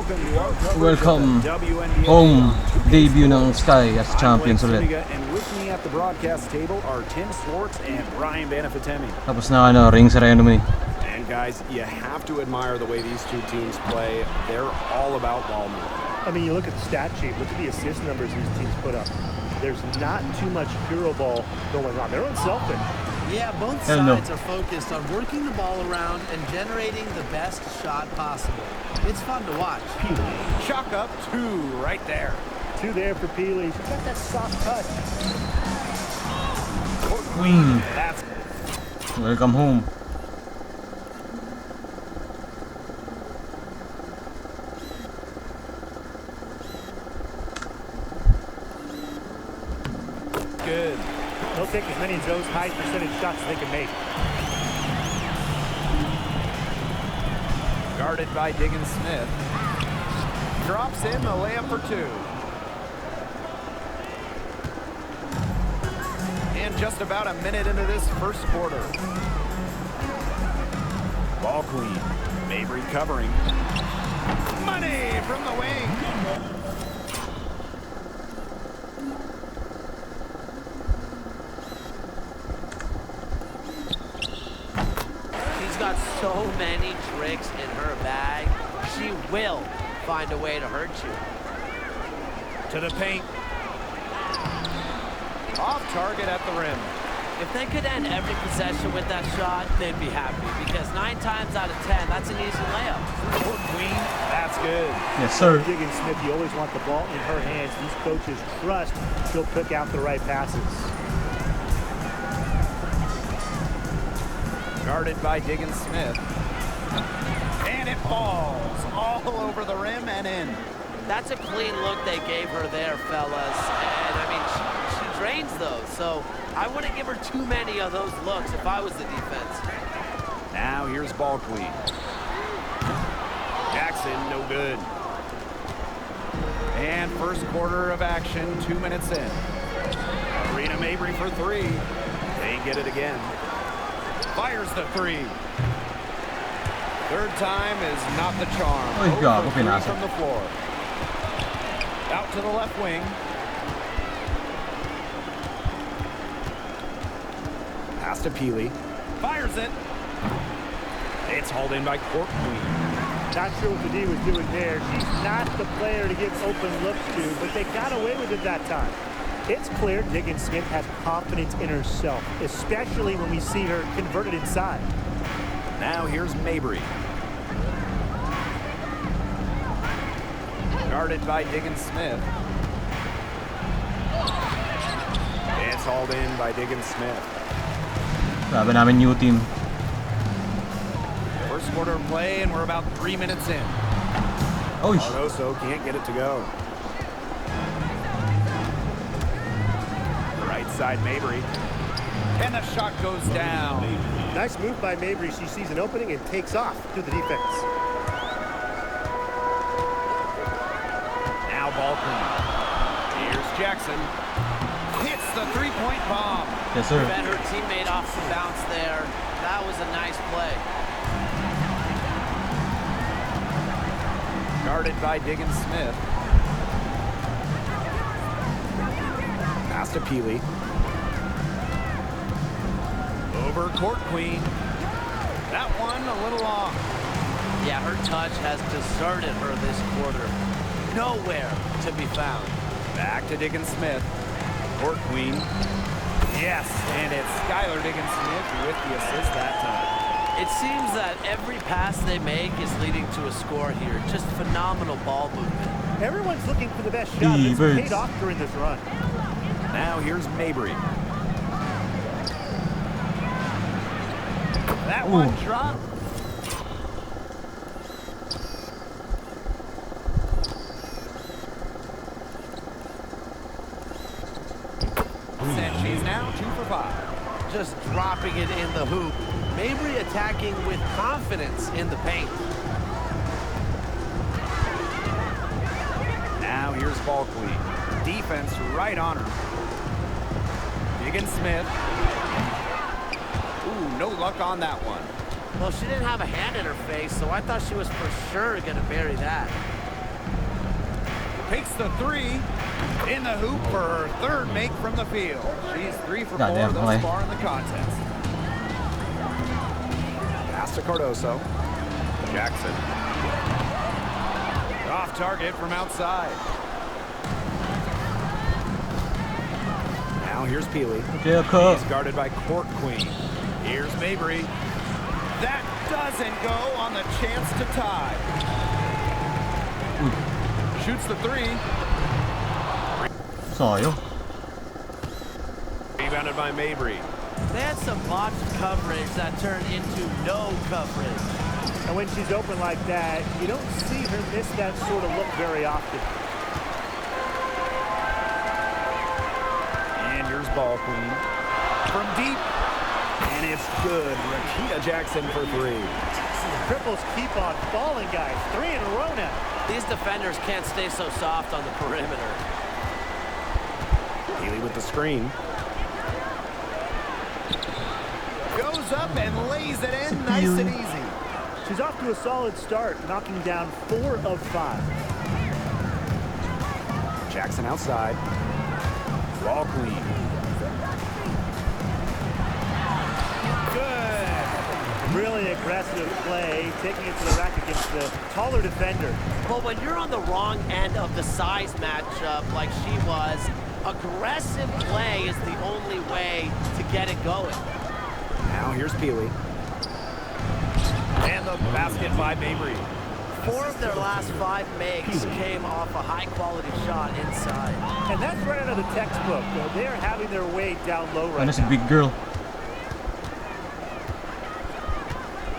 Welcome home debut ng Sky as champions ulit. And with me at the broadcast table are Tim Swartz and Ryan Banafitemi. Tapos na ring ceremony. And guys, you have to admire the way these two teams play. They're all about ball movement. I mean, you look at the stat sheet, look at the assist numbers these teams put up. There's not too much hero ball going on. They're unselfish. Yeah, both sides are focused on working the ball around and generating the best shot possible. It's fun to watch. Peely, chalk up two right there. Two there for Peely. She's got that soft touch. Queen. That's Welcome home. good. They'll take as many of those high percentage shots as they can make. Guarded by Diggins Smith. Drops in the layup for two. And just about a minute into this first quarter. Ball clean. Mabry covering. Money from the wing. She's got so many tricks in her bag. She will find a way to hurt you. To the paint. Off target at the rim. If they could end every possession with that shot, they'd be happy, because 9 times out of 10, that's an easy layup. Queen, that's good. Yes, sir. Diggins Smith, you always want the ball in her hands. These coaches trust she'll pick out the right passes. Guarded by Diggins Smith. And it falls all over the rim and in. That's a clean look they gave her there, fellas. And, I mean, she drains those, so I wouldn't give her too many of those looks if I was the defense. Now here's ball queen. Jackson, no good. And first quarter of action, 2 minutes in. Arena Mabry for three. They get it again. Fires the three. Third time is not the charm. Oh, God, Over okay, from the floor. Out to the left wing. Pass to Peely. Fires it. It's hauled in by Court Queen. Not sure what the D was doing there. She's not the player to give open looks to, but they got away with it that time. It's clear Diggins Smith has confidence in herself, especially when we see her converted inside. Now here's Mabry. Guarded by Diggins Smith. It's hauled in by Diggins Smith. Sabi namin new team. First quarter of play, and we're about 3 minutes in. Oh, Cardoso can't get it to go. Right side Mabry. And the shot goes down. Nice move by Mabry. She sees an opening and takes off to the defense. Now ball clean. Here's Jackson. Hits the three-point bomb. yes, sir. Prevent her teammate off the bounce there. That was a nice play. Guarded by Diggins Smith. Pass to Peely. Over Court Queen. That one a little long. Yeah, her touch has deserted her this quarter. Nowhere to be found. Back to Diggins Smith. Court Queen. Yes, and it's Skylar Diggins Smith with the assist that time. It seems that every pass they make is leading to a score here. Just phenomenal ball movement. Everyone's looking for the best shot. It's paid off during this run. Now here's Mabry. That one dropped. And she's now 2 for 5. Just dropping it in the hoop. Mabry attacking with confidence in the paint. Now here's ball queen. Defense right on her. Diggins Smith. Ooh, no luck on that one. Well, she didn't have a hand in her face, so I thought she was for sure going to bury that. Takes the three. In the hoop for her third make from the field. She's 3 for 4 Goddamn, thus okay. far in the contest. Pass to Cardoso. Jackson. Off target from outside. Now here's Peely. Okay, He's guarded by Court Queen. Here's Mabry. That doesn't go on the chance to tie. Shoots the three. Sayo. Rebounded by Mabry. They had some botched coverage that turned into no coverage. And when she's open like that, you don't see her miss that sort of look very often. And here's Ball Queen. From deep. And it's good. Rakia Jackson for three. Triples keep on falling, guys. 3 in a row now. These defenders can't stay so soft on the perimeter. Healy with the screen. Goes up and lays it in nice and easy. She's off to a solid start, knocking down 4 of 5. Jackson outside. Ball Queen. Good. Really aggressive play, taking it to the rack against the taller defender. But when you're on the wrong end of the size matchup like she was, aggressive play is the only way to get it going. Now here's Peely. And the basket by Mabry. 4 of their last 5 makes came off a high-quality shot inside. And that's right out of the textbook. They're having their way down low right And that's a now. big girl.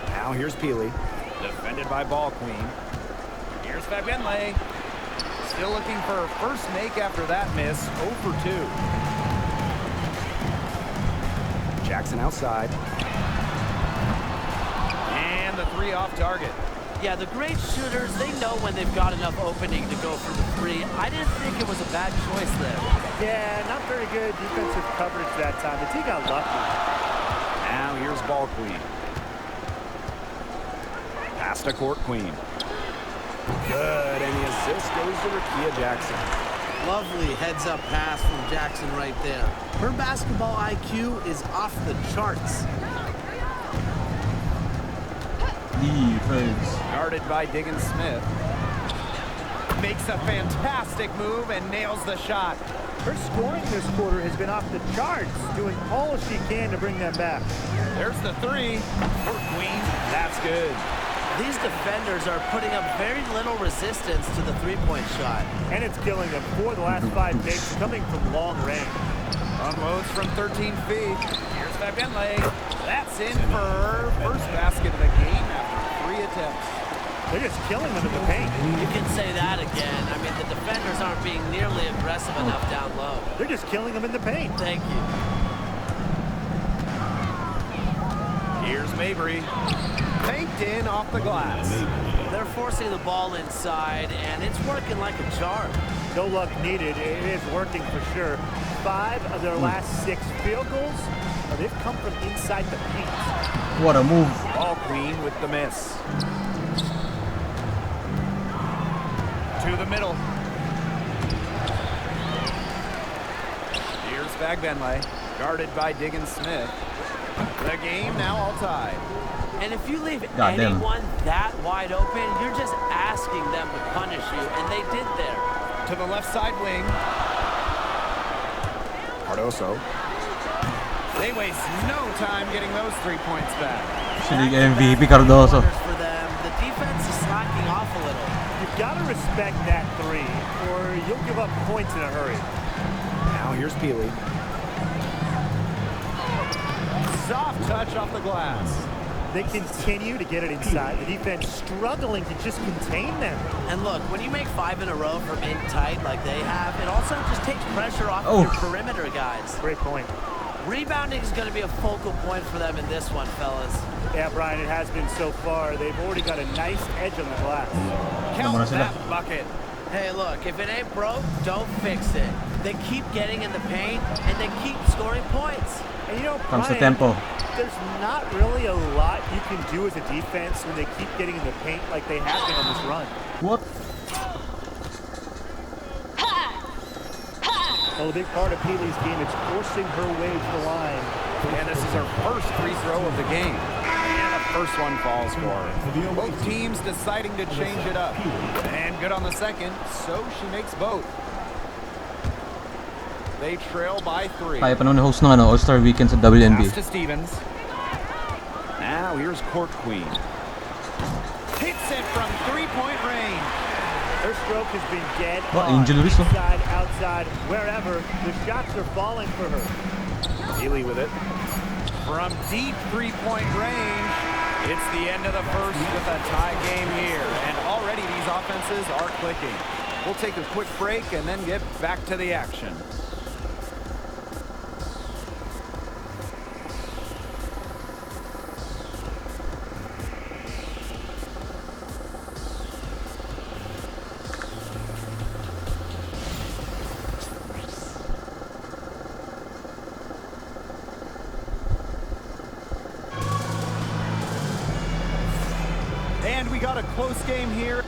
Now here's Peely. Defended by Ball Queen. Here's Fabienle. Still looking for her first make after that miss. 0 for 2. Jackson outside. And the three off target. Yeah, the great shooters, they know when they've got enough opening to go for the three. I didn't think it was a bad choice there. Yeah, not very good defensive coverage that time. The team got lucky. Now here's Ball Queen. Pass to Court Queen. Good, and the assist goes to Rakia Jackson. Lovely heads-up pass from Jackson right there. Her basketball IQ is off the charts. Defense. Guarded by Diggins Smith. Makes a fantastic move and nails the shot. Her scoring this quarter has been off the charts, doing all she can to bring them back. There's the three. Court Queen, that's good. These defenders are putting up very little resistance to the three-point shot. And it's killing them. 4 of the last 5 makes coming from long range. Unloads from 13 feet. Here's Fabienle. That's in for her first basket of the game after 3 attempts. They're just killing them in the paint. You can say that again. I mean, the defenders aren't being nearly aggressive enough down low. They're just killing them in the paint. Thank you. Here's Mabry. Banked in off the glass. They're forcing the ball inside, and it's working like a charm. No luck needed. It is working for sure. 5 of their last 6 field goals, they've come from inside the paint. What a move. Ball Queen with the miss. To the middle. Here's Fabienle. Guarded by Diggins Smith. The game now all tied. And if you leave Goddamn. anyone that wide open, you're just asking them to punish you, and they did there. To the left side wing. Cardoso. They waste no time getting those 3 points back. Actually, MVP Cardoso. For them, the defense is slacking off a little. You've got to respect that 3, or you'll give up points in a hurry. Now here's Peely. Soft touch off the glass. They continue to get it inside. The defense struggling to just contain them. And look, when you make 5 in a row from in tight like they have, it also just takes pressure off Oh. your perimeter guys. Great point. Rebounding is going to be a focal point for them in this one, fellas. Yeah, Brian, it has been so far. They've already got a nice edge on the glass. Count that bucket. Hey, look, if it ain't broke, don't fix it. They keep getting in the paint, and they keep scoring points. And you know, Comes the Brian, tempo. there's not really a lot you can do as a defense when they keep getting in the paint like they have been on this run. What? Well, a big part of Healy's game is forcing her way to the line. And this is her first free throw of the game. And the first one falls for her. Both teams deciding to change it up. And good on the second, so she makes both. They trail by 3. Kaya pa nun host ng All-Star Weekend sa WNBA. Pass to Stevens. Now here's Court Queen. Hits it from 3-point range. Her stroke has been dead Oh, on. Angel Reese, oh. Inside, outside, wherever, the shots are falling for her. Healy with it. From deep 3-point range, it's the end of the first with a tie game here. And already these offenses are clicking. We'll take a quick break and then get back to the action. And we got a close game here.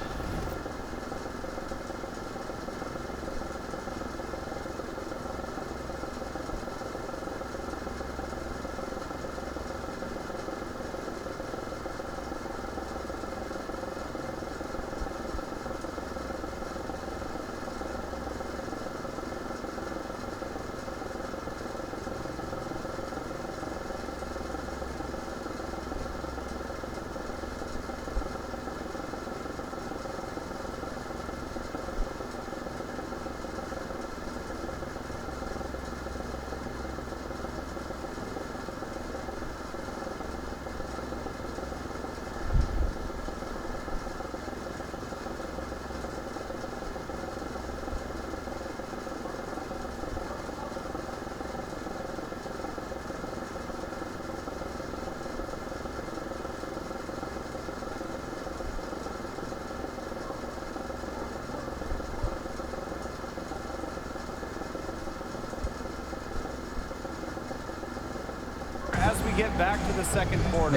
As we get back to the second quarter.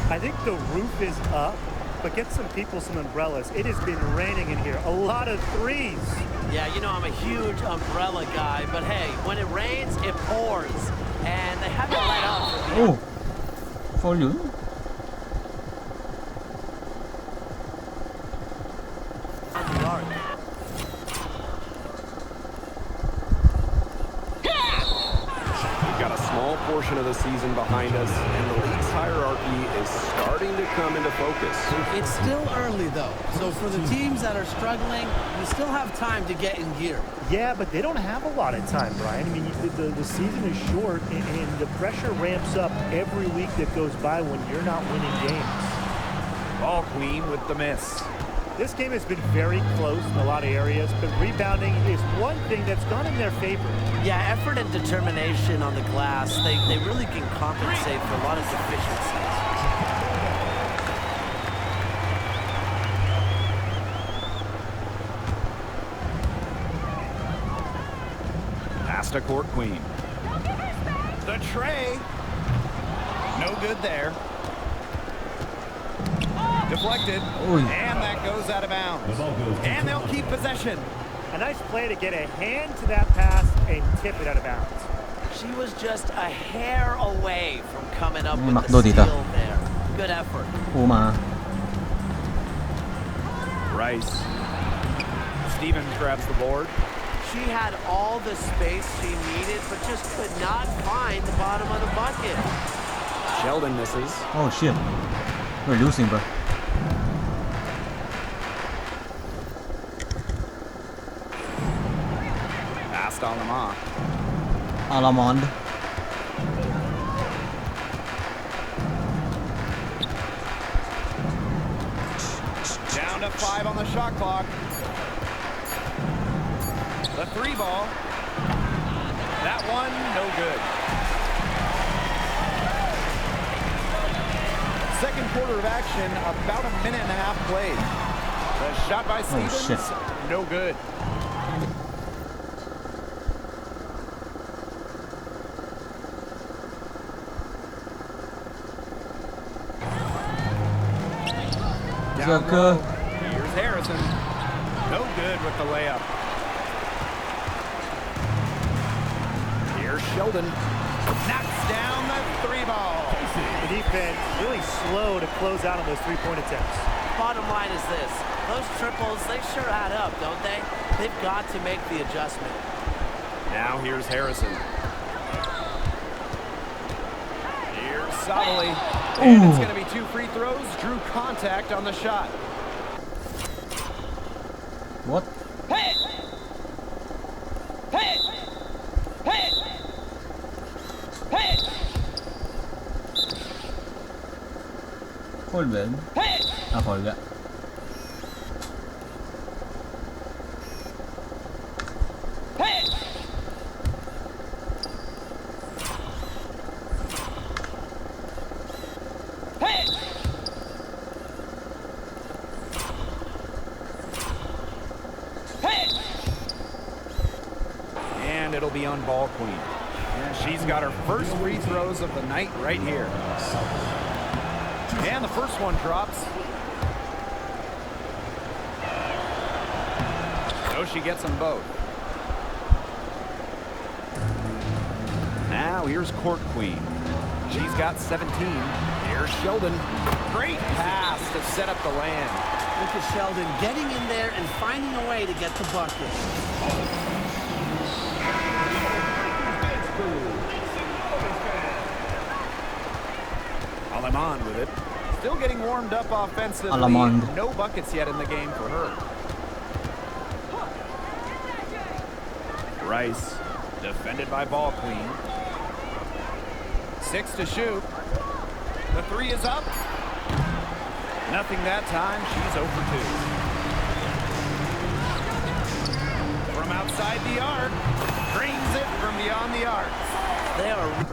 I think the roof is up, but get some people some umbrellas. It has been raining in here. A lot of threes. Yeah, you know I'm a huge umbrella guy, but hey, when it rains, it pours. And they haven't let up. Oh! For you? Portion of the season behind us, and the league's hierarchy is starting to come into focus. It's still early though, so for the teams that are struggling, you still have time to get in gear. Yeah, but they don't have a lot of time, Brian. I mean, the season is short, and the pressure ramps up every week that goes by when you're not winning games. Ball Queen with the miss. This game has been very close in a lot of areas, but rebounding is one thing that's gone in their favor. Yeah, effort and determination on the glass, they really can compensate for a lot of deficiencies. Pass to Court Queen. The tray. No good there. Deflected, and that goes out of bounds. And they'll keep possession. A nice play to get a hand to that pass and tip it out of bounds. She was just a hair away from coming up with the steal there. Good effort. Rice. Stevens grabs the board. She had all the space she needed, but just could not find the bottom of the bucket. Sheldon misses. Oh shit. We're losing, bro. Passed on the mock. Alamond. Down to 5 on the shot clock. The 3 ball. That one, no good. Second quarter of action, about a minute and a half played. The shot by Stevens, no good. Down low. Here's Harrison. No good with the layup. Sheldon. Knocks down the three ball. The defense really slow to close out on those three-point attempts. Bottom line is this. Those triples, they sure add up, don't they? They've got to make the adjustment. Now here's Harrison. Here's Sobley. And it's going to be 2 free throws. Drew contact on the shot. What? Hey! Hey! Hey! Hey! Foul ba yun? Foul ga. Hey! Hey! Hey! And it'll be on ball queen. And she's got her first free throws of the night right here. And the first one drops. So she gets them both. Now here's court queen. She's got 17. Here's Sheldon. Great pass to set up the land. Look at Sheldon getting in there and finding a way to get the bucket. Alamand with it. Still getting warmed up offensively. Alamand. No buckets yet in the game for her. Rice, defended by ball queen. 6 to shoot. The 3 is up. Nothing that time. She's 0 for 2. From outside the arc. Drains it from beyond the arc. They are...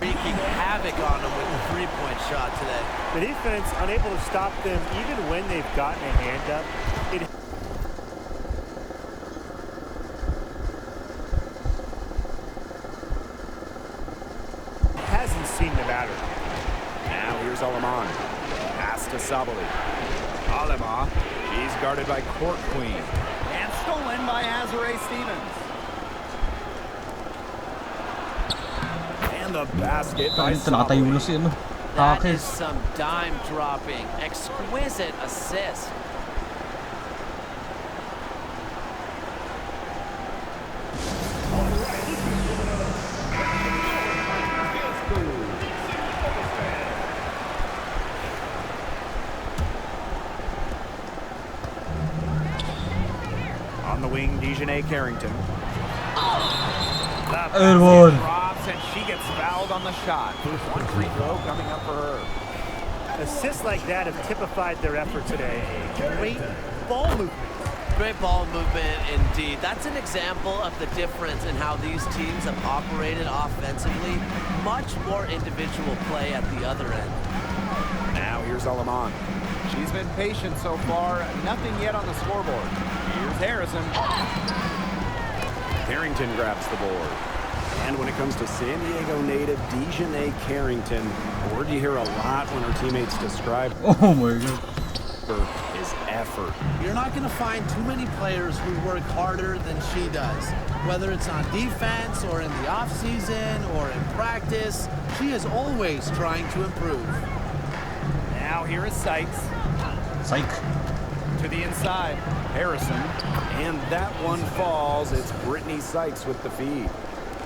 wreaking havoc on them with the three-point shot today. The defense unable to stop them even when they've gotten a hand up. It hasn't seemed to matter. Now here's Alamand. Pass to Sobley. Alema. She's guarded by court queen. And stolen by Azure Stevens. And the basket by Ito nakatayo Sobley. na si ano. That is Takis. some dime dropping. Exquisite assist. On the wing, Dejanay Carrington. The Airborne. basket drops, and she gets fouled on the shot. 1 free throw coming up for her. Assists like that have typified their effort today. Great ball movement. Great ball movement indeed. That's an example of the difference in how these teams have operated offensively. Much more individual play at the other end. Now here's Alamand. She's been patient so far. Nothing yet on the scoreboard. Here's Harrison. Carrington grabs the board. And when it comes to San Diego native Dejanay Carrington, a word you hear a lot when her teammates describe Oh my god. her is effort. You're not going to find too many players who work harder than she does. Whether it's on defense or in the offseason or in practice, she is always trying to improve. Now here is Sykes. Psych. To the inside. Harrison. And that one falls. It's Brittany Sykes with the feed.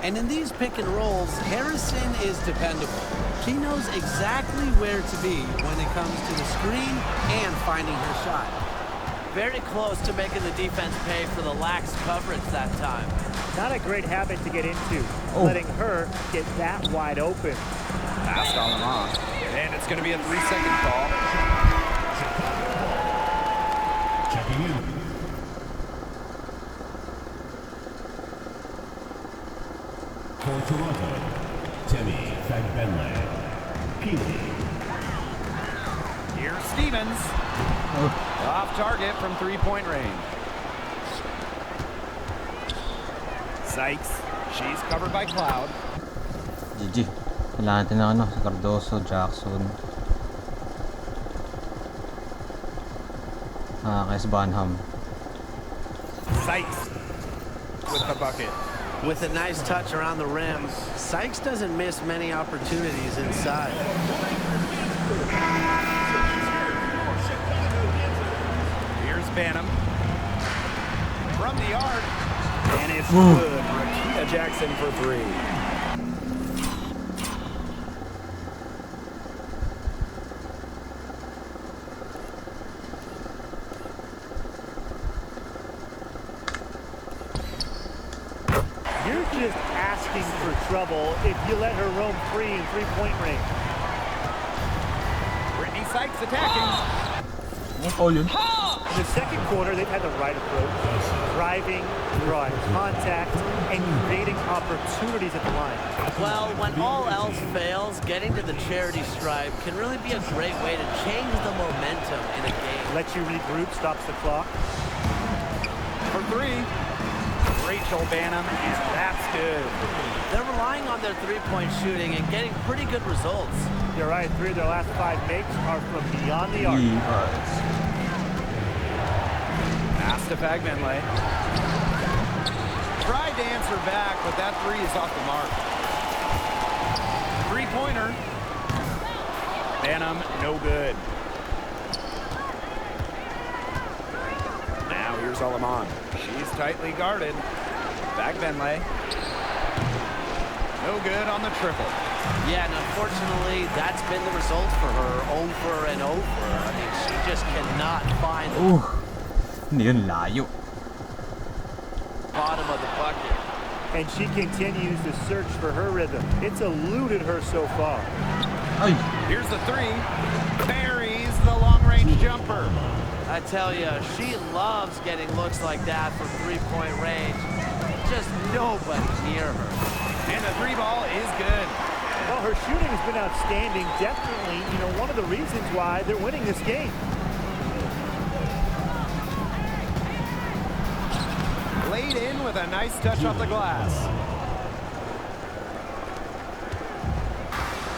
And in these pick and rolls, Harrison is dependable. She knows exactly where to be when it comes to the screen and finding her shot. Very close to making the defense pay for the lax coverage that time. Not a great habit to get into, Oh. letting her get that wide open. Passed Alamand. And it's going to be a 3-second call. Checking in. For Toronto, Temi Fagbenle. Keeley. Here's Stevens. Off target from 3-point range. Sykes. She's covered by Cloud. GG. Kailangan natin ng ano, si Cardoso, Jackson. Kay Banham. Sykes with the bucket. With a nice touch around the rim, Sykes doesn't miss many opportunities inside. Here's Banham. From the arc. And it's good. Rakia Jackson for three. You're just asking for trouble if you let her roam free in three-point range. Brittany Sykes attacking. All yun. In the second quarter, they've had the right approach. Driving, drawing contact, and creating opportunities at the line. Well, when all else fails, getting to the charity stripe can really be a great way to change the momentum in a game. Lets you regroup, stops the clock. For three. Rachel Banham, and that's good. They're relying on their three-point shooting and getting pretty good results. You're right, 3 of their last 5 makes are from beyond the arc. Pass to Fagbenle. Tried to answer back, but that three is off the mark. Three-pointer. Banham, no good. Now here's Alaman. She's tightly guarded. Fagbenle. No good on the triple. Yeah, and unfortunately, that's been the result for her over and over. I mean, she just cannot find the Hindi yun, layo. bottom of the bucket. And she continues to search for her rhythm. It's eluded her so far. Ay! Here's the three. Buries the long-range jumper. I tell you, she loves getting looks like that from three-point range. Just nobody near her. And the three ball is good. Well, her shooting has been outstanding. Definitely, one of the reasons why they're winning this game. Laid in with a nice touch off the glass.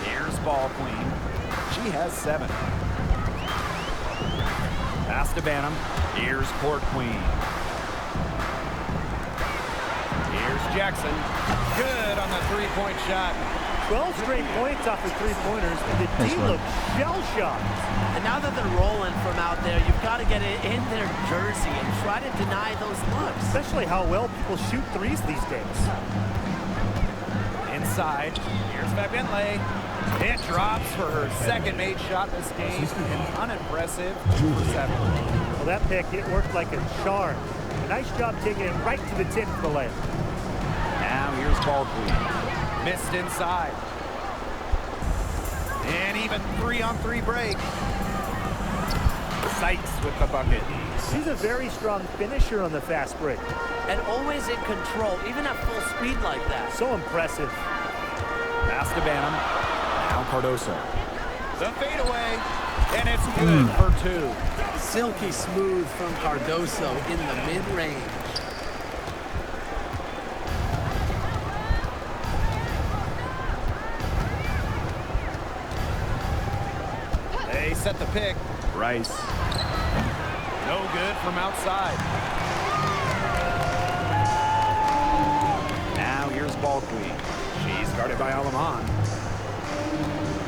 Here's Ball Queen. She has 7. Pass to Banham. Here's Court Queen. Here's Jackson. Good on the three-point shot. 12 straight points off the three-pointers, and the D looks shell-shocked. And now that they're rolling from out there, you've got to get it in their jersey and try to deny those looks. Especially how well people shoot threes these days. Inside. Here's Fagbenle. It drops for her second made shot this game. And unimpressive for 7. Well, that pick, it worked like a charm. A nice job taking it right to the 10 for the layup. Now here's Ball Queen. Missed inside. And even 3-on-3 break. Sykes with the bucket. She's a very strong finisher on the fast break. And always in control, even at full speed like that. So impressive. Pass to Banham. Now Cardoso. The fadeaway. And it's good for 2. Silky smooth from Cardoso in the mid-range. They set the pick. Rice. No good from outside. Now here's Ball Queen. She's guarded by Alaman.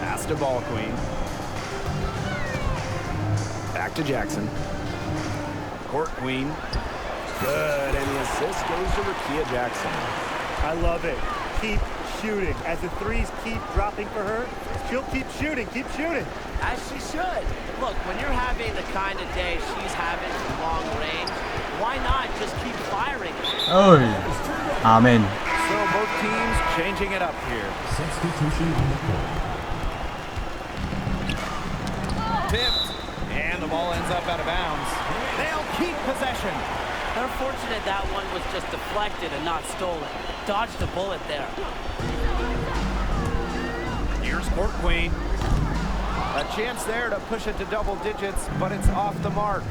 Pass to Ball Queen. Back to Jackson. Court Queen. Good, and the assist goes to Rakia Jackson. I love it. Keep shooting. As the threes keep dropping for her, she'll keep shooting. Keep shooting. As she should. Look, when you're having the kind of day she's having from long range, why not just keep firing? Oy! Amen. So both teams changing it up here. Substitution on the court. Tipped, and the ball ends up out of bounds. They'll keep possession. They're fortunate that one was just deflected and not stolen. Dodged a bullet there. Here's Court Queen. A chance there to push it to double digits, but it's off the mark.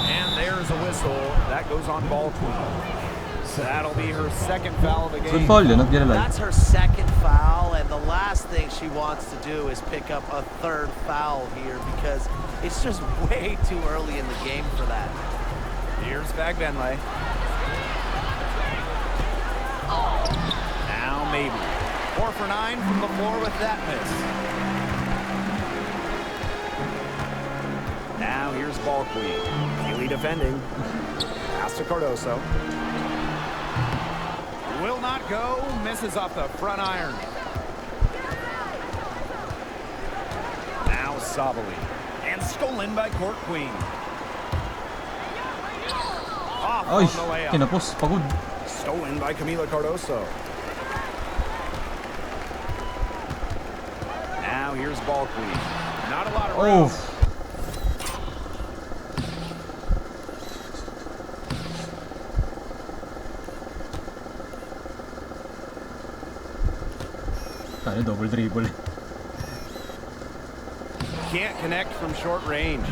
And there's a whistle. That goes on Ball Queen. That'll be her second foul of the Good game. foul yun, not That's her second foul, and the last thing she wants to do is pick up a third foul here because It's just way too early in the game for that. Here's Bagbenley. Now maybe. 4 for 9 from the floor with that miss. Now here's ball queen. Healy defending. Pass to Cardoso. Will not go. Misses off the front iron. Now Sabali. And stolen by Court Queen. Off Ay, on the layup. kinapos. Pagod. Stolen by Camila Cardoso. Now here's ball queen. Not a lot of room. Oh. Kaya double dribble. Can't connect from short range.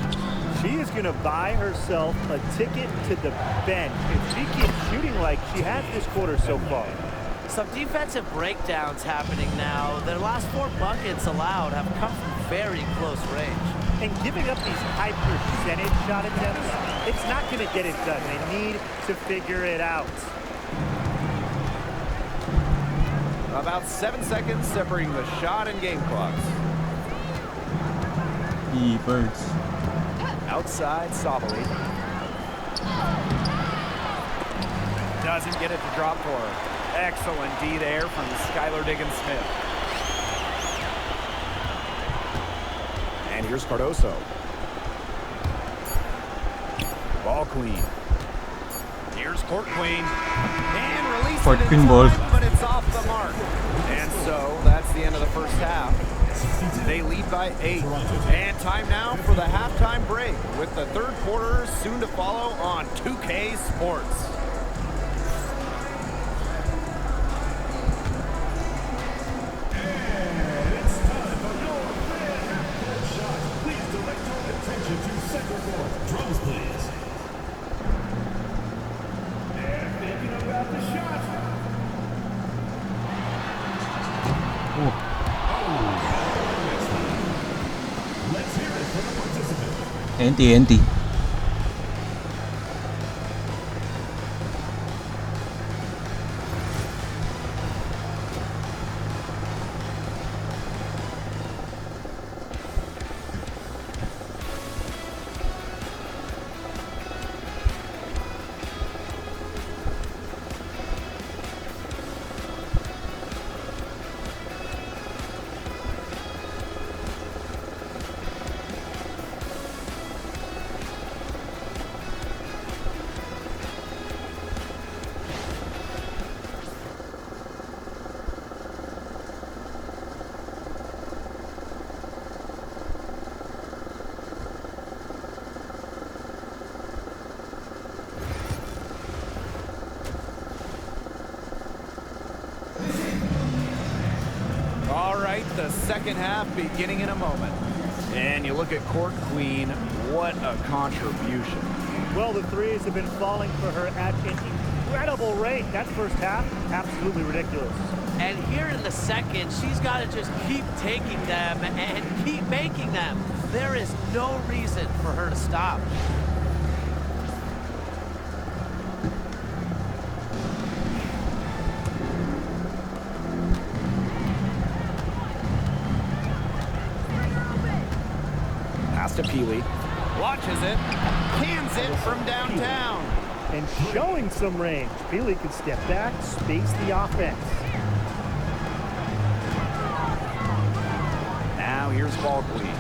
She is going to buy herself a ticket to the bench if she keeps shooting like she has this quarter so far. Some defensive breakdowns happening now. Their last 4 buckets allowed have come from very close range. And giving up these high percentage shot attempts, it's not going to get it done. They need to figure it out. About 7 seconds separating the shot and game clocks. Birds. Outside, Sabali. Doesn't get it to drop for her. Excellent D there from Skylar Diggins-Smith. And here's Cardoso. Ball queen. Here's Court Queen. And release Court it in Queen ball. time, but it's off the mark. And so that's the end of the first half. They lead by 8. And time now for the halftime break with the third quarter soon to follow on 2K Sports. Drums, please. Let's hear it for the participant. NT. All right, the second half beginning in a moment. And you look at Court Queen, what a contribution. Well, the threes have been falling for her at an incredible rate. That first half, absolutely ridiculous. And here in the second, she's got to just keep taking them and keep making them. There is no reason for her to stop. Pass to Peely. Watches it, cans it from downtown. And showing some range. Feely can step back, space the offense. Now here's ball queen.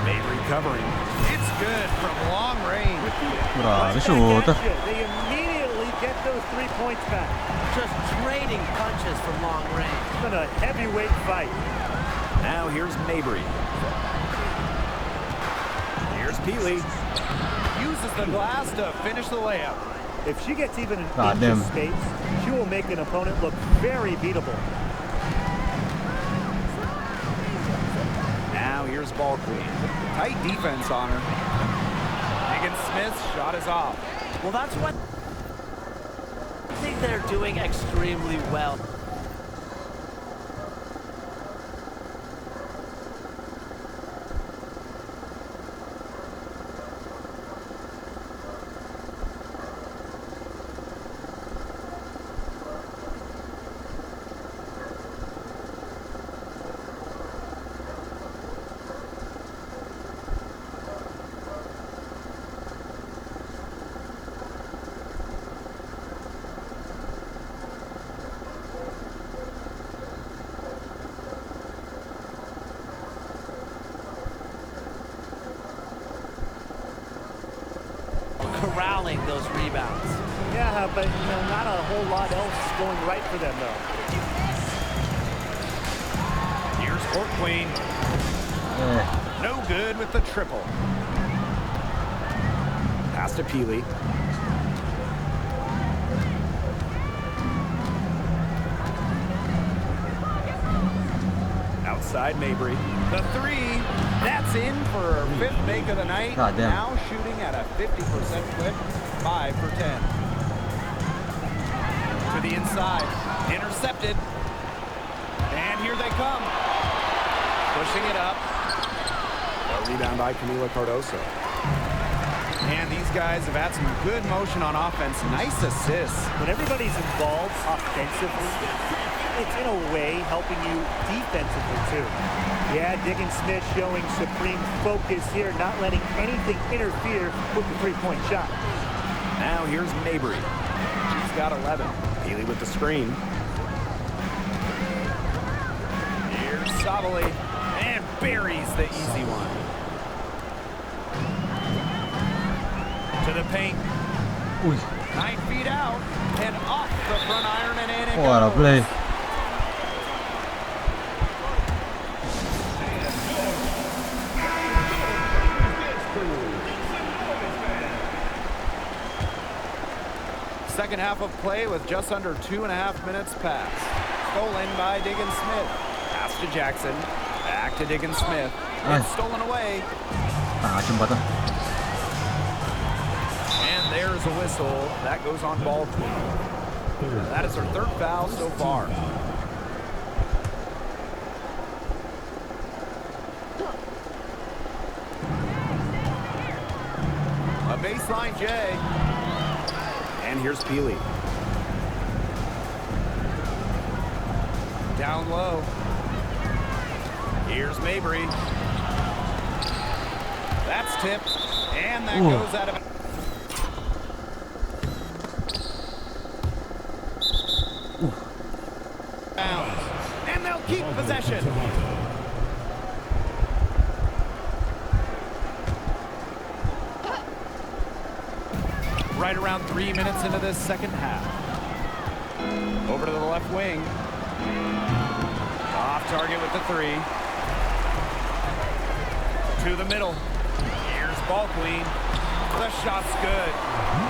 Mabry covering. It's good from long range. Grabe, Right shoot. back at you. They immediately get those 3 points back. Just trading punches from long range. It's been a heavyweight fight. Now here's Mabry. Here's Peely. Uses the glass to finish the layup. If she gets even an God inch damn. of space, she will make an opponent look very beatable. Now here's ball queen. Tight defense on her. Diggins-Smith's shot is off. Well, that's what I think they're doing extremely well. corralling those rebounds. Yeah, but not a whole lot else going right for them though. Here's Court Queen. Yeah. No good with the triple. Pass to Peely. Outside Mabry. The three, that's in for her fifth make of the night. God damn. Now shooting at a 50% clip, 5 for 10. To the inside, intercepted. And here they come. Pushing it up. A rebound by Camila Cardoso. And these guys have had some good motion on offense. Nice assists. When everybody's involved offensively, it's in a way helping you defensively too. Yeah, Diggins-Smith showing supreme focus here, not letting anything interfere with the three-point shot. Now here's Mabry. She's got 11. Peely with the screen. Here's Savali. And buries the easy one. To the paint. Uy, 9 feet out. And off the front iron and in it what a goes. play. Second half of play with just under 2.5 minutes passed. Stolen by Diggins-Smith. Pass to Jackson. Back to Diggins-Smith. It's stolen away. Jumpa to. And there's a whistle. That goes on ball. That is her third foul so far. A baseline J. And here's Peely. Down low. Here's Mabry. That's tipped. And that goes out of it. And they'll keep possession. Right around 3 minutes into this second half. Over to the left wing. Off target with the three. To the middle. Here's Ball Queen. The shot's good.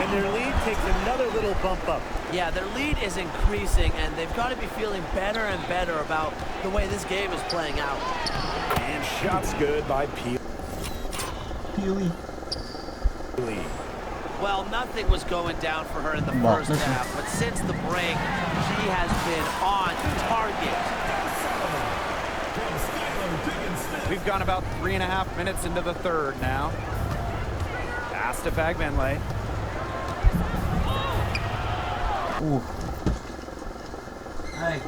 And their lead takes another little bump up. Yeah, their lead is increasing, and they've got to be feeling better and better about the way this game is playing out. And shots good by Peely. Well, nothing was going down for her in the first half, but since the break, she has been on target. We've gone about 3.5 minutes into the third now. Pass to Fagbenley. Hey.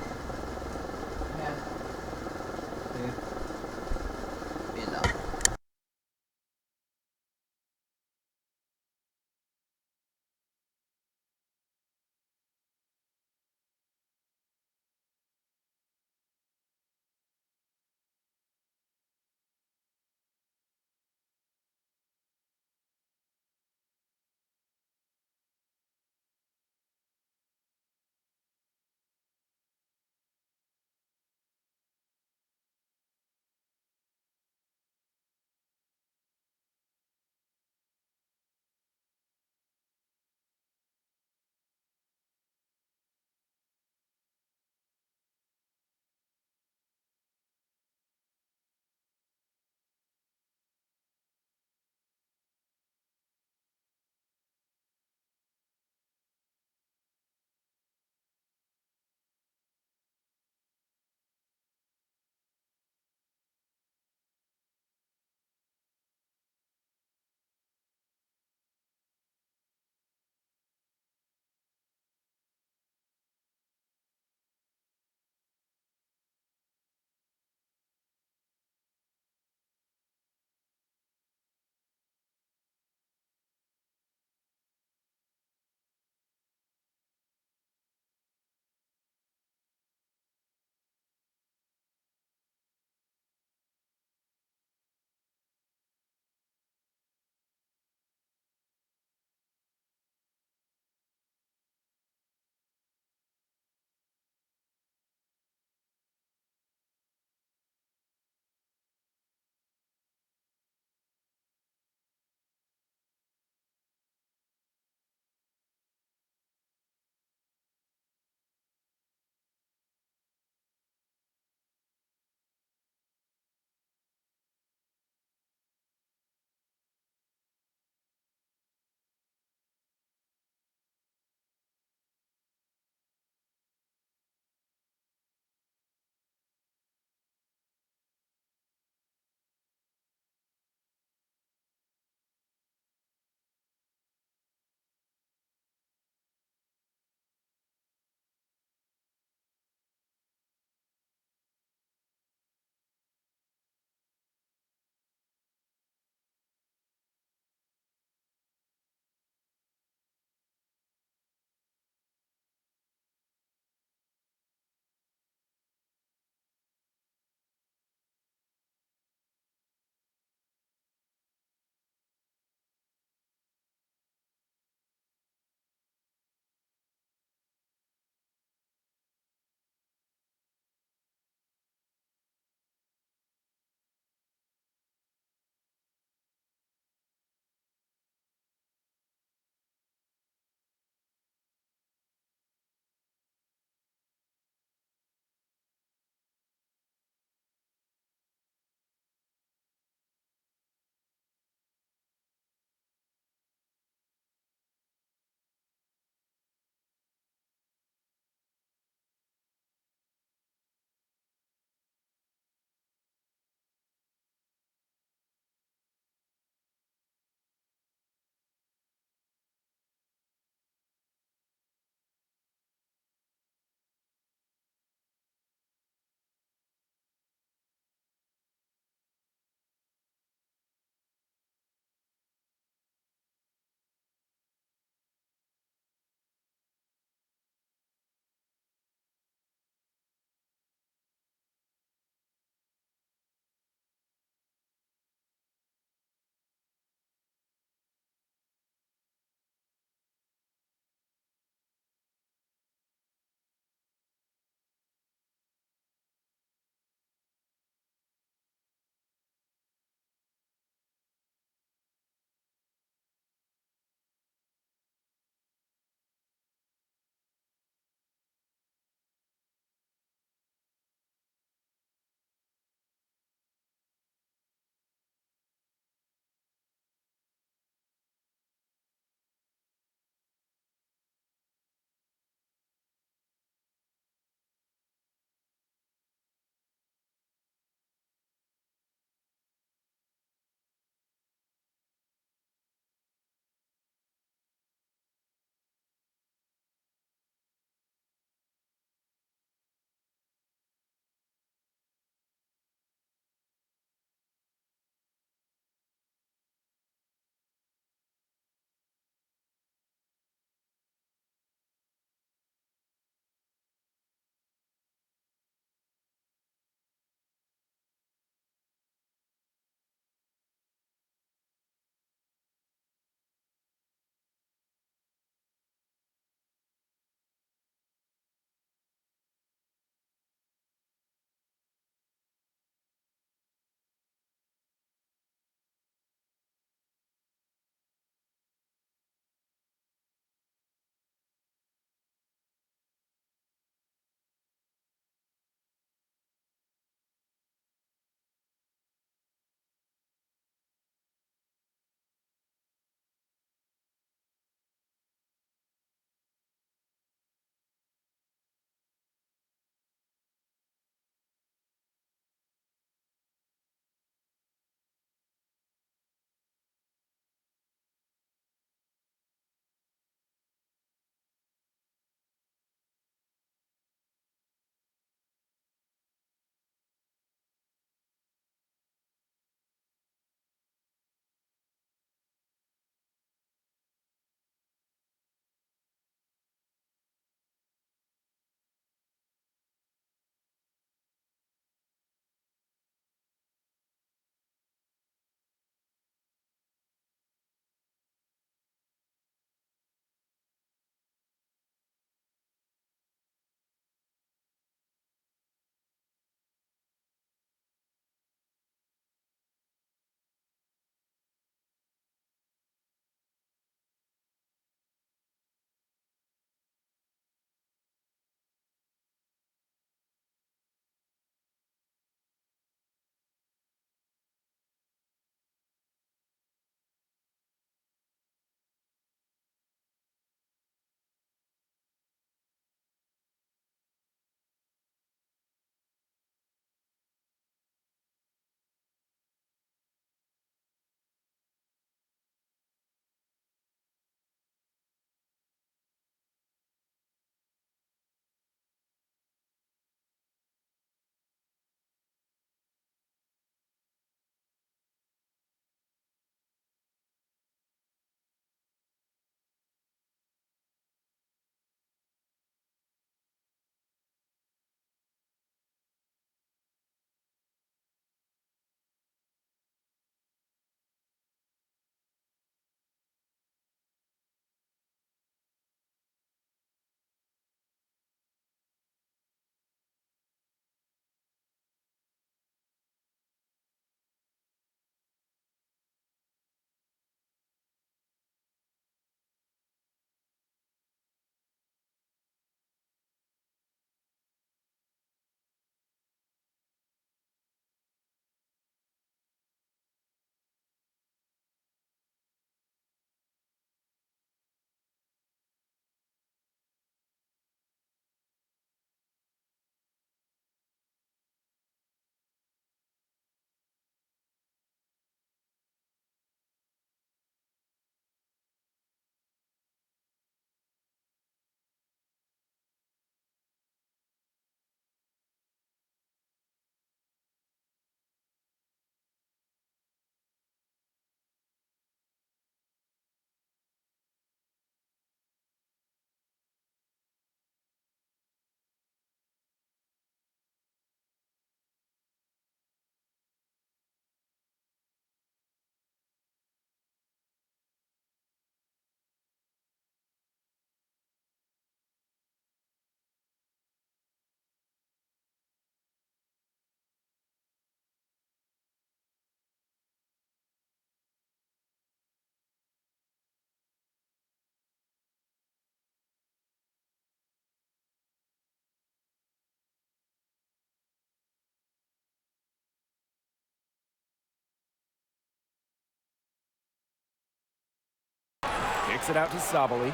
Kicks it out to Sabali.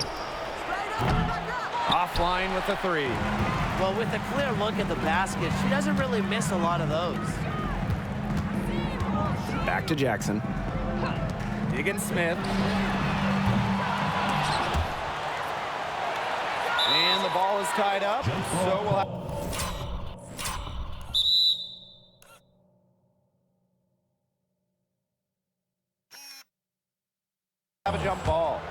Offline with the three. Well, with a clear look at the basket, she doesn't really miss a lot of those. Back to Jackson. Diggins-Smith. And the ball is tied up, so we'll have a jump ball.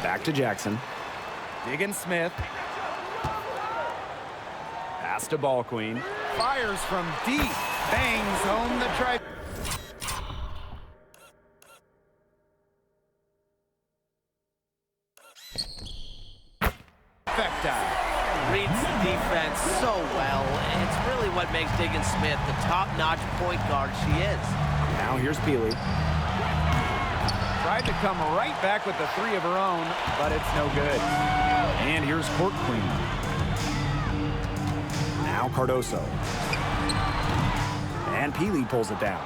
Back to Jackson. Diggins-Smith. Pass to Ball Queen. Fires from deep. Bangs home the try. Reads the defense so well. It's really what makes Diggins-Smith the top-notch point guard she is. Now here's Peely. Tried to come right back with the three of her own, but it's no good. And here's Court Queen. Now Cardoso. And Peely pulls it down.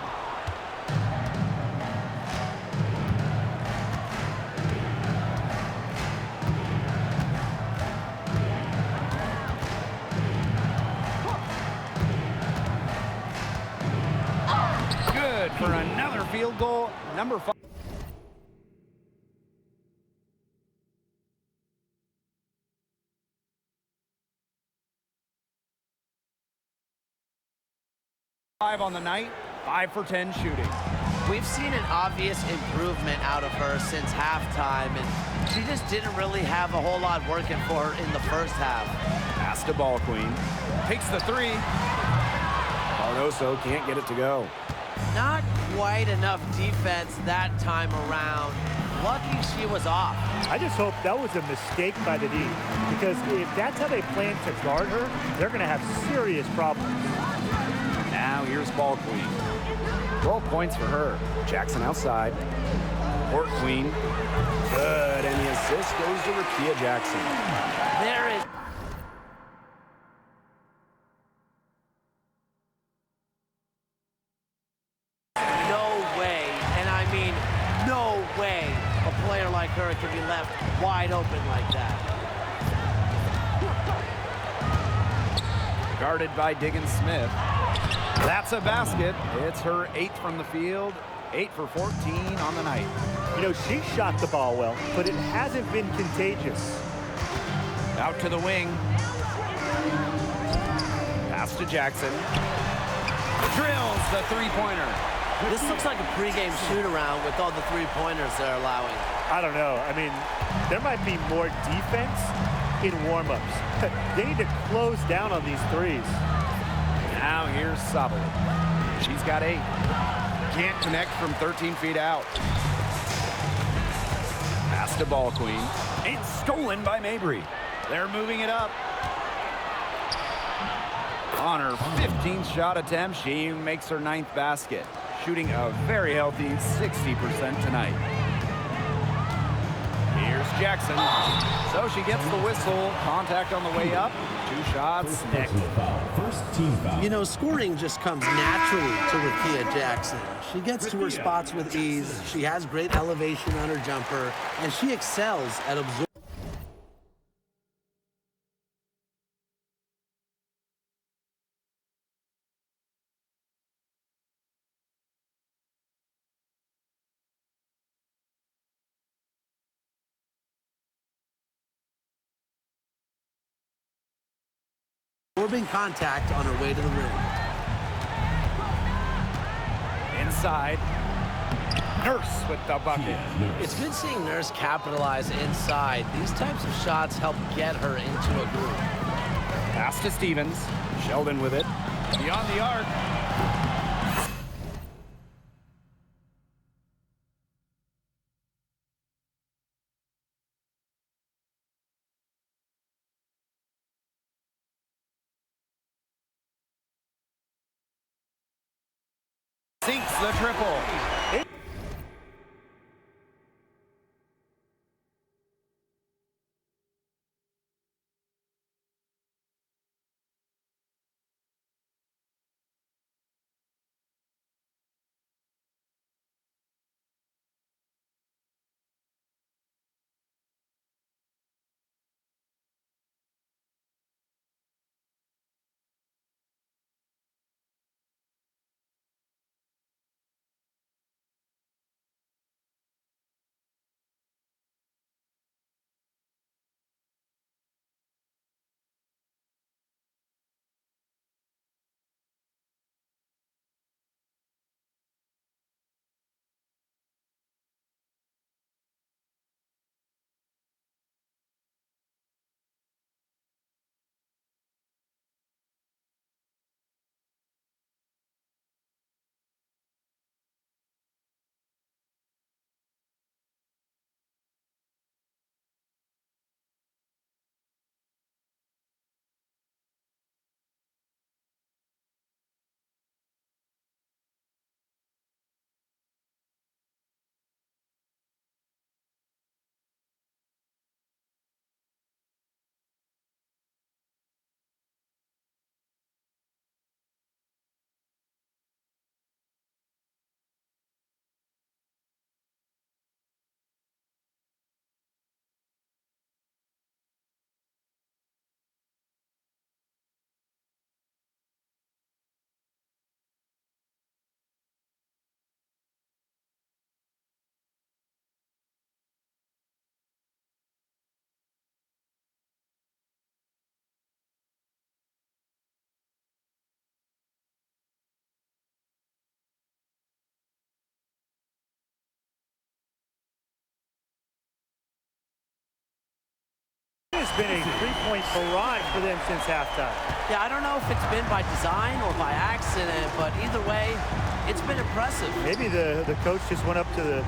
Good for another field goal. Number 5. On the night, 5 for 10 shooting. We've seen an obvious improvement out of her since halftime, and she just didn't really have a whole lot working for her in the first half. Pass to Ball Queen. Takes the three. Cardoso can't get it to go. Not quite enough defense that time around. Lucky she was off. I just hope that was a mistake by the D, because if that's how they plan to guard her, they're going to have serious problems. Now here's Ball Queen. 12 points for her. Jackson outside. Court Queen. Good, and the assist goes to Rickea Jackson. There is no way, and I mean no way, a player like her can be left wide open like that. Guarded by Diggins-Smith. That's a basket. It's her 8th from the field. 8 for 14 on the night. You know, she shot the ball well, but it hasn't been contagious. Out to the wing. Pass to Jackson. Drills the three-pointer. This looks like a pregame shoot-around with all the three-pointers they're allowing. I don't know. I mean, there might be more defense in warm-ups. They need to close down on these threes. Now here's Sabali. She's got 8. Can't connect from 13 feet out. Pass to Ball Queen. It's stolen by Mabry. They're moving it up. On her 15th shot attempt, she makes her 9th basket, shooting a very healthy 60% tonight. Here's Jackson. So she gets the whistle. Contact on the way up. 2 shots next. You know, scoring just comes naturally to Rickea Jackson. She gets to her spots with ease. She has great elevation on her jumper, and she excels at absorbing. Absorbing contact on her way to the rim. Inside. Nurse with the bucket. It's good seeing Nurse capitalize inside. These types of shots help get her into a groove. Pass to Stevens. Sheldon with it. Beyond the arc. Sinks the triple. It's been a three-point barrage for them since halftime. Yeah, I don't know if it's been by design or by accident, but either way, it's been impressive. Maybe the coach just went up to the...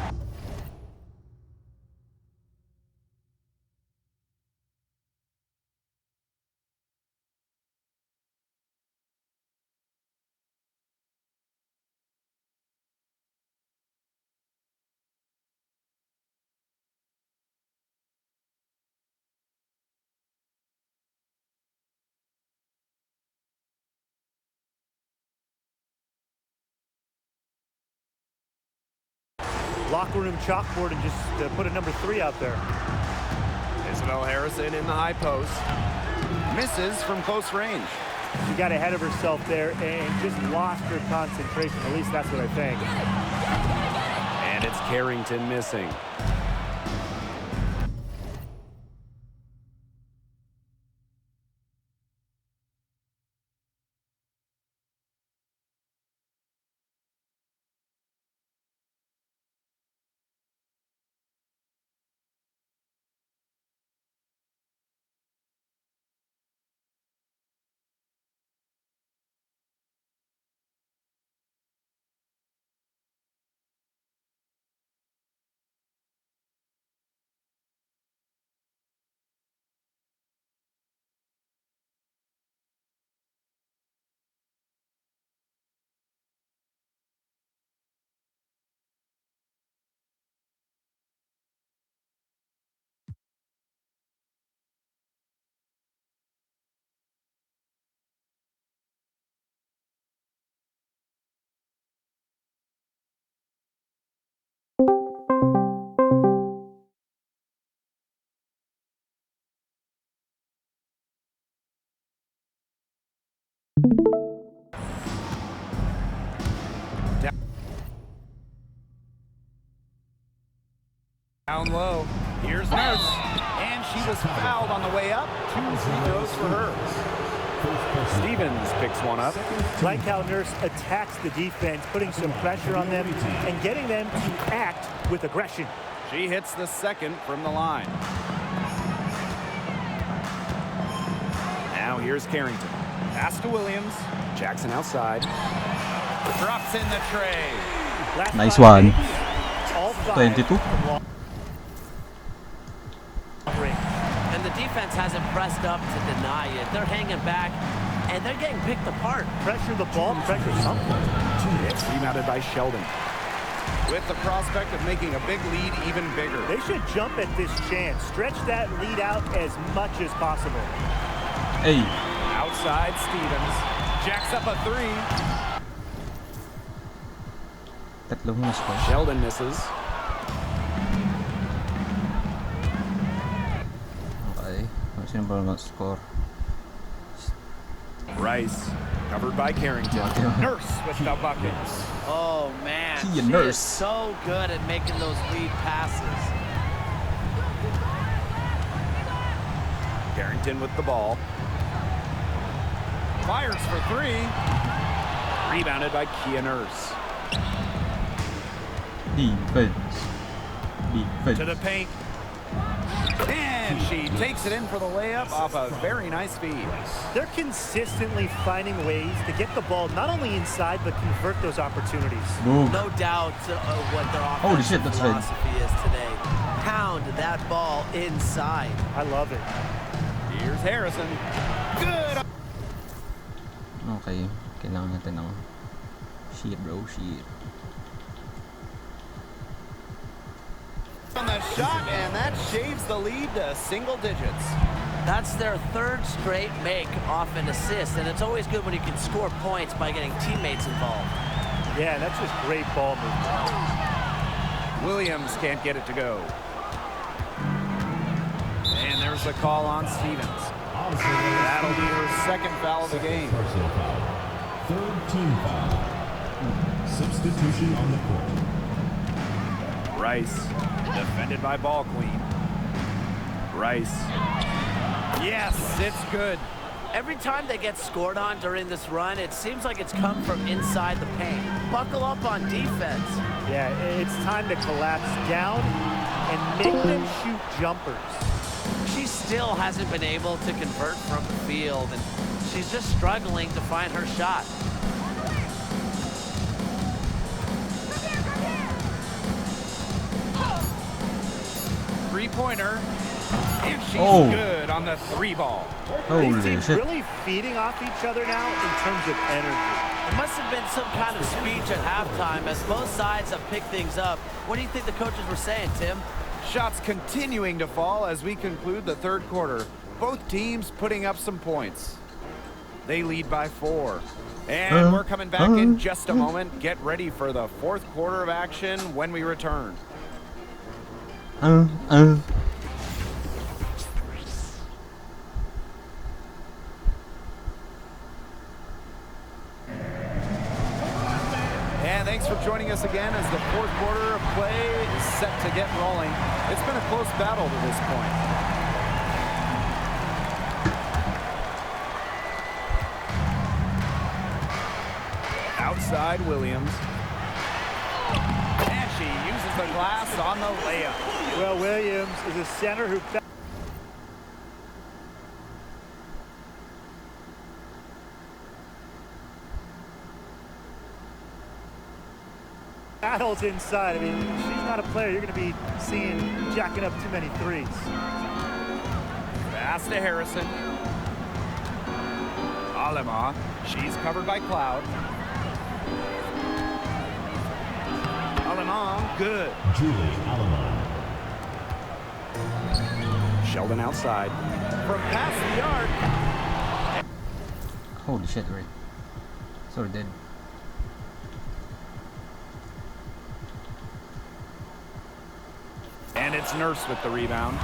locker room chalkboard and just put a number 3 out there. Isabel Harrison in the high post. Misses from close range. She got ahead of herself there and just lost her concentration. At least that's what I think. And it's Carrington missing. Down low. Here's Nurse. And she was fouled on the way up. 2 free throws for her. Stevens picks one up. Like how Nurse attacks the defense, putting some pressure on them and getting them to act with aggression. She hits the second from the line. Now here's Carrington. Pass to Williams. Jackson outside. Drops in the tray. Last Nice 5 one. games, all 5 22. from long range. And the defense hasn't pressed up to deny it. They're hanging back and they're getting picked apart. Pressure the ball, pressure something. It's rebounded by Sheldon. With the prospect of making a big lead even bigger. They should jump at this chance. Stretch that lead out as much as possible. Hey. Outside Stevens. Jacks up a three. Tatlong na score. Sheldon misses. Okay. Sino ba naman score? Rice, covered by Carrington. Nurse with the buckets. Oh, man. She a She nurse. is so good at making those lead passes. Carrington with the ball. Fires for three. Rebounded by Kia Nurse. Defense. Defense. To the paint. And she takes it in for the layup off a very nice feed. They're consistently finding ways to get the ball not only inside, but convert those opportunities. Boom. No doubt what their Holy shit, offensive that's red. philosophy is today. Pound that ball inside. I love it. Here's Harrison. Good. Okay. Kailangan natin ng shit, bro. Shit. On the shot, and that shaves the lead to single digits. That's their third straight make off an assist, and it's always good when you can score points by getting teammates involved. Yeah, that's just great ball movement. Williams can't get it to go. And there's a call on Stevens. That'll be her second foul of the game. Personal foul. Third team foul. Substitution on the court. Rice, defended by Ball Queen. Rice. Yes, it's good. Every time they get scored on during this run, it seems like it's come from inside the paint. Buckle up on defense. Yeah, it's time to collapse down and make them shoot jumpers. She still hasn't been able to convert from the field, and she's just struggling to find her shot. Three-pointer. And she's Oh. good on the three ball. Holy These teams shit. really feeding off each other now in terms of energy. It must have been some kind of speech at halftime as both sides have picked things up. What do you think the coaches were saying, Tim? Shots continuing to fall as we conclude the third quarter. Both teams putting up some points. They lead by 4. And we're coming back in just a moment. Get ready for the fourth quarter of action when we return. And thanks for joining us again as the fourth quarter of play is set to get rolling. It's been a close battle to this point. Outside Williams. And she uses the glass on the layup. Well, Williams is a center who battles inside. I mean, she's not a player you're going to be seeing jacking up too many threes. Pass to Harrison. Alema. She's covered by Cloud. Alema, good. Julie Allen. Sheldon outside. From past the arc. Holy shit, right. So dead. And it's Nurse with the rebound.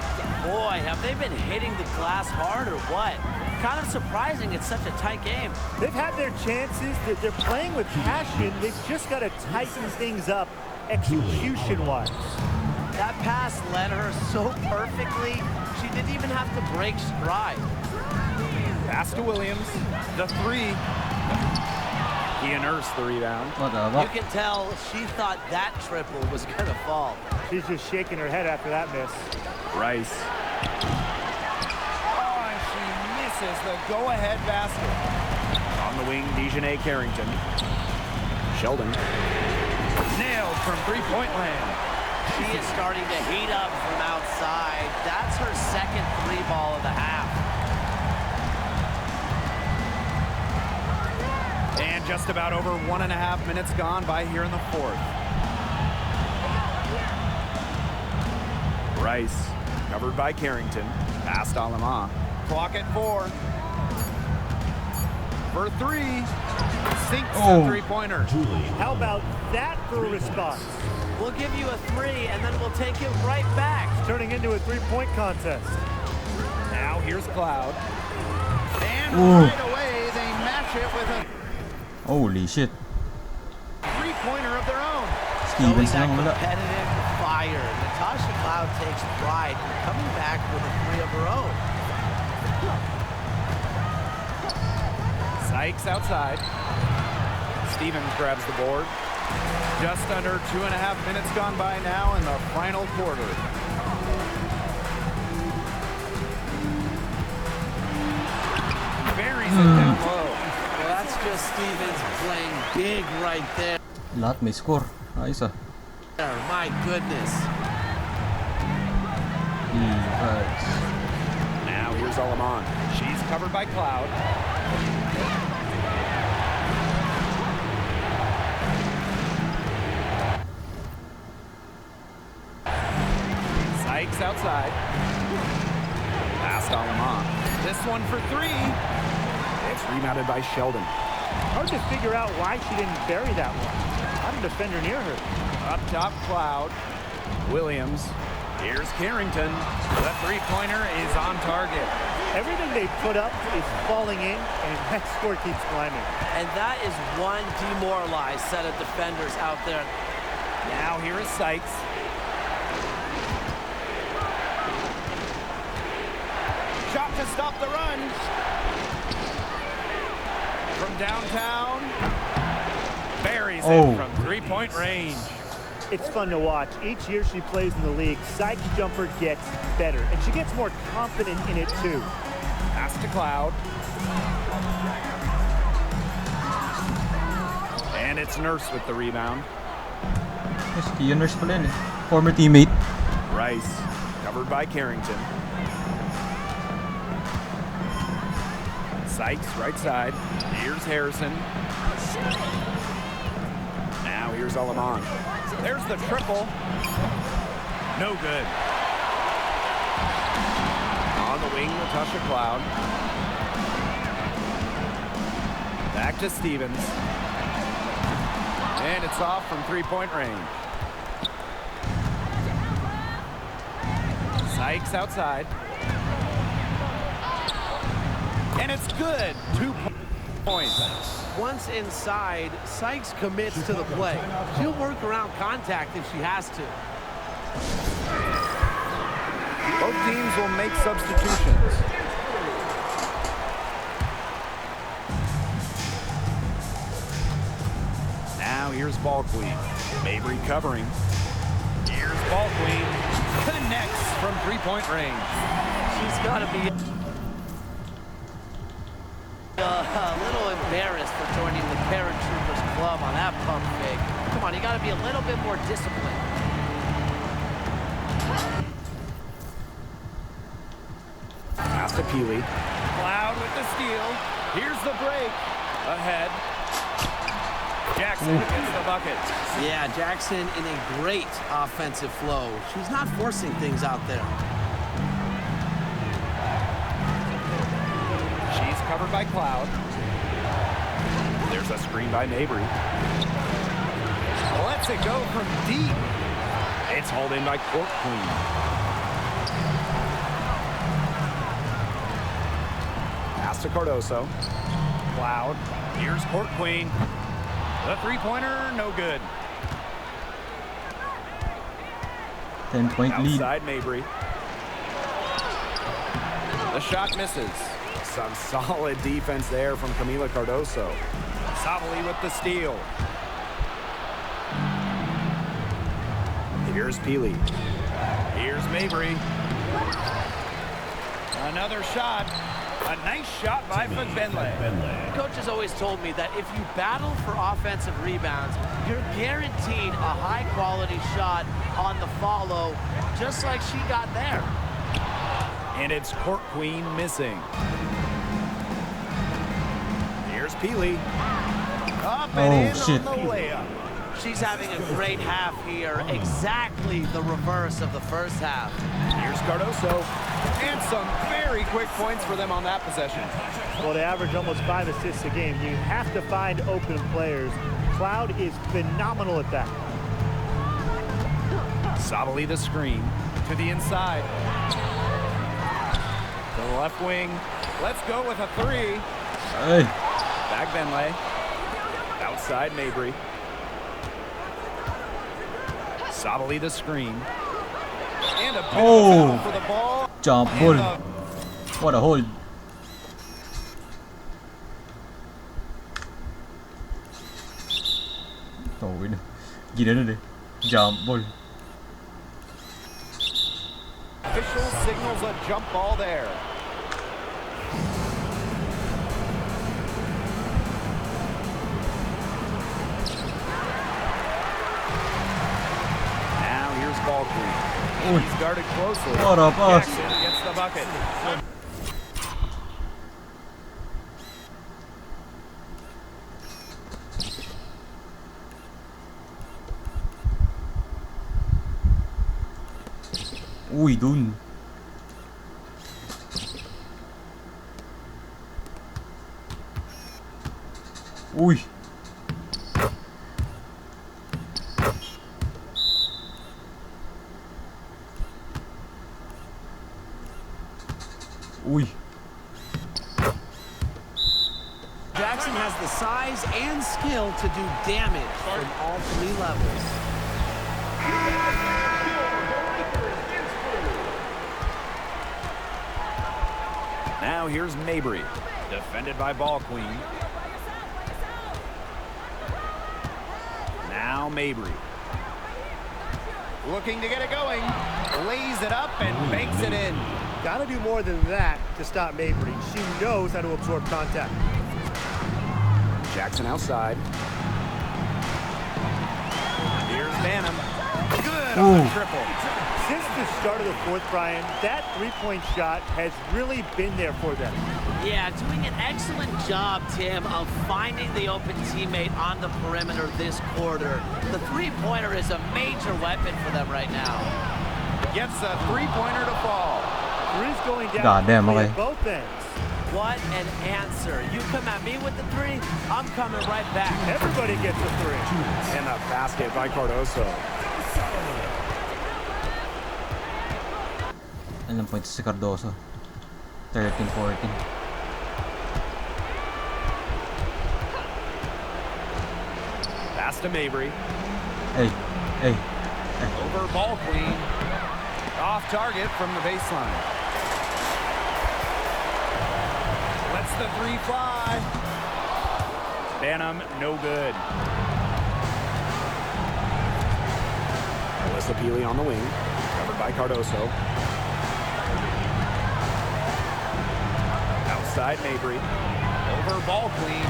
Boy, have they been hitting the glass hard or what? Kind of surprising it's such a tight game. They've had their chances. They're playing with passion. They've just got to tighten things up execution-wise. That pass led her so perfectly, she didn't even have to break stride. Pass to Williams. The three. Kia Nurse the rebound. What the You fuck? can tell she thought that triple was going to fall. She's just shaking her head after that miss. Rice. Oh, and she misses the go-ahead basket. On the wing, Dejanay Carrington. Sheldon. Nailed from three-point land. She is starting to heat up from outside. That's her second three ball of the half. Just about over 1.5 minutes gone by here in the fourth. Rice, covered by Carrington. Past Alama. Clock at 4. For 3. Sinks the three-pointer. How about that for a response? We'll give you a 3, and then we'll take it right back. It's turning into a three-point contest. Now here's Cloud. And right away, they match it with a Holy shit. three-pointer of their own. Stevens Showing lang wala. that competitive fire. Natasha Cloud takes pride in coming back with a 3 of her own. Sykes outside. Stevens grabs the board. Just under 2.5 minutes gone by now in the final quarter. Buries it down low. Well, that's just Stevens playing big right there. Lahat may score. Ayos ah. My goodness. Mirage. Now here's Alaman. She's covered by Cloud. Sykes outside. Past Alaman. This one for 3. It's rebounded by Sheldon. Hard to figure out why she didn't bury that one. Not a defender near her. Up top, Cloud. Williams. Here's Carrington. The three-pointer is on target. Everything they put up is falling in, and that score keeps climbing. And that is one demoralized set of defenders out there. Now here is Sykes. Shot to stop the run. From downtown. Buries it from three-point range. It's fun to watch. Each year she plays in the league, Sykes' jumper gets better, and she gets more confident in it too. Pass to Cloud. And it's Nurse with the rebound. Yes, Kia Nurse pala yun eh. Former teammate. Rice, covered by Carrington. Sykes, right side. Here's Harrison. Now here's Alaman. There's the triple. No good. On the wing, Natasha Cloud. Back to Stevens. And it's off from three-point range. Sykes outside. And it's good. 2 points. Once inside, Sykes commits to the play. She'll work around contact if she has to. Both teams will make substitutions. Now here's Ball Queen. Mabry covering. Here's Ball Queen. Connects from three-point range. She's got to be a little embarrassed for joining the Paratroopers Club on that pump fake. Come on, you got to be a little bit more disciplined. Pass to Peely. Cloud with the steal. Here's the break. Ahead. Jackson gets the bucket. Yeah, Jackson in a great offensive flow. She's not forcing things out there. She's covered by Cloud. There's a screen by Mabry. Lets it go from deep. It's hauled in by Court Queen. Pass to Cardoso. Cloud. Here's Court Queen. The three-pointer, no good. 10-point lead. Outside Mabry. The shot misses. Some solid defense there from Camila Cardoso. Savali with the steal. Here's Peely. Here's Mabry. Another shot. A nice shot by Fagbenle. Coach has always told me that if you battle for offensive rebounds, you're guaranteed a high-quality shot on the follow, just like she got there. And it's Court Queen missing. Here's Peely. Up and in shit. on the layup. She's having a great half here. Exactly the reverse of the first half. Here's Cardoso. And some very quick points for them on that possession. Well, they average almost 5 assists a game. You have to find open players. Cloud is phenomenal at that. Sabali the screen to the inside. To the left wing. Let's go with a three. Hey. Back Benlay. Outside Mabry. Sabali the screen. And a bit of a foul for the ball. Jump ball. What a hold. Thôi nữa. Gì đến đây đi. Jump ball. Official signals a jump ball there. Now here's ball queen. He's guarded closely. What a pass. Jackson gets the bucket. Ui dun. Ui. Ui. Jackson has the size and skill to do damage from all 3 levels. Now here's Mabry, defended by ball queen. Now Mabry. Looking to get it going. Lays it up and banks it in. Got to do more than that to stop Mabry. She knows how to absorb contact. Jackson outside. Here's Banham. Good on the triple. Since the start of the fourth, Brian, that three-point shot has really been there for them. Yeah, doing an excellent job, Tim, of finding the open teammate on the perimeter this quarter. The three-pointer is a major weapon for them right now. Gets a three-pointer to fall. Three's going down God damn, quickly okay. at both ends. What an answer. You come at me with the three, I'm coming right back. Everybody gets a three. And a basket by Cardoso. Ilang points si Cardoso? 13-14. Pass to Mabry. Hey. Hey. Over ball queen. Off target from the baseline. Lets the three fly. Banham, no good. Alyssa Peely on the wing. Covered by Cardoso. Outside Mabry. Over ball queen.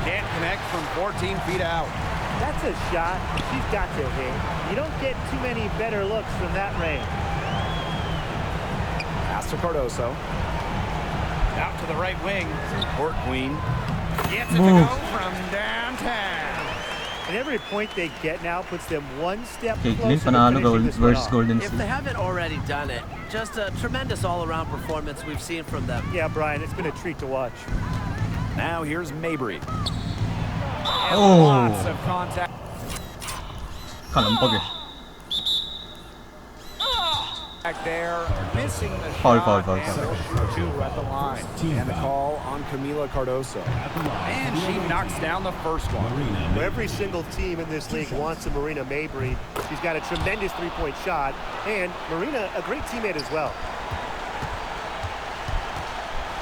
Can't connect from 14 feet out. That's a shot she's got to hit. You don't get too many better looks from that range. Pass to Cardoso. Out to the right wing. Court queen. Gets it to go from downtown. And every point they get now puts them one step Caitlin closer to panalo finishing this one versus off. Golden If State. they haven't already done it, just a tremendous all-around performance we've seen from them. Yeah, Brian, it's been a treat to watch. Now here's Mabry. And Oh. lots of contact. Kalampag eh. Back there, missing the Foul, shot. foul. And two at the line. And the call on Camila Cardoso. And she knocks down the first one. Well, every single team in this league wants a Marina Mabry. She's got a tremendous three-point shot, and Marina, a great teammate as well.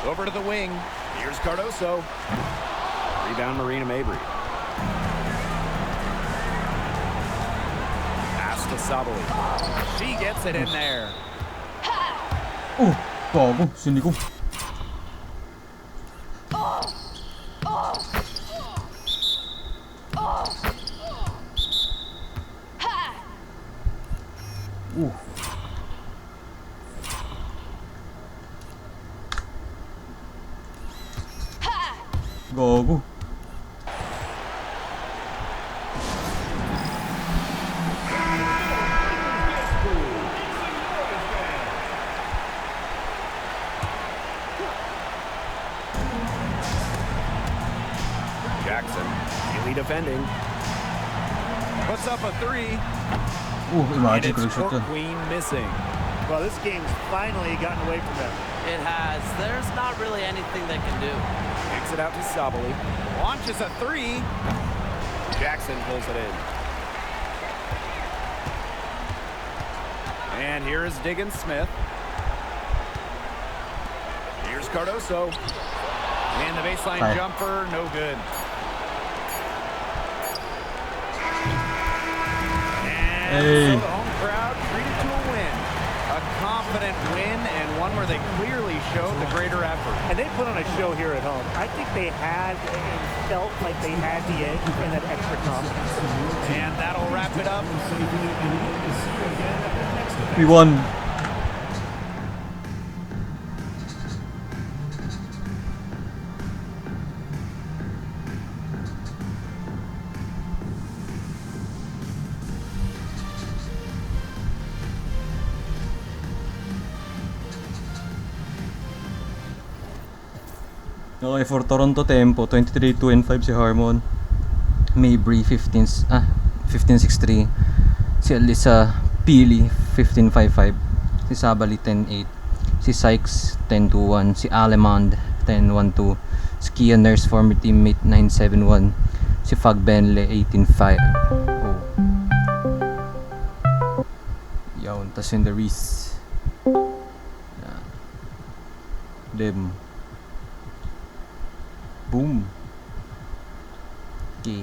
Over to the wing. Here's Cardoso. Rebound Marina Mabry. Pass to Sabali. She gets it in there. Gago. Sindi ko. Gago. Jackson, really defending. Puts up a three. Oh, And imagine it's ko shoot Court yun. Queen missing. Well, this game's finally gotten away from them. It has. There's not really anything they can do. Kicks it out to Sabali. Launches a three. Jackson pulls it in. And here is Diggins Smith. Here's Cardoso. And the baseline Hi. jumper, no good. And Hey. so the home crowd treated to a win. A confident win and one where they clearly showed the greater effort. And they put on a show here at home. I think they had and felt like they had the edge and that extra confidence. And that'll wrap it up. We won. Okay, for Toronto Tempo, 23-2-5 si Harmon. Mabry 15-6-3. Si Alyssa Pili 15-5-5. Si Sabali 10-8. Si Sykes 10-2-1. Si Alemand 10-1-2. Si Kia Nurse former teammate 9-7-1. Si Fagbenle 18-5. Oh. Yawn, tas in the Reese. Yeah. Dem. Boom. Okay.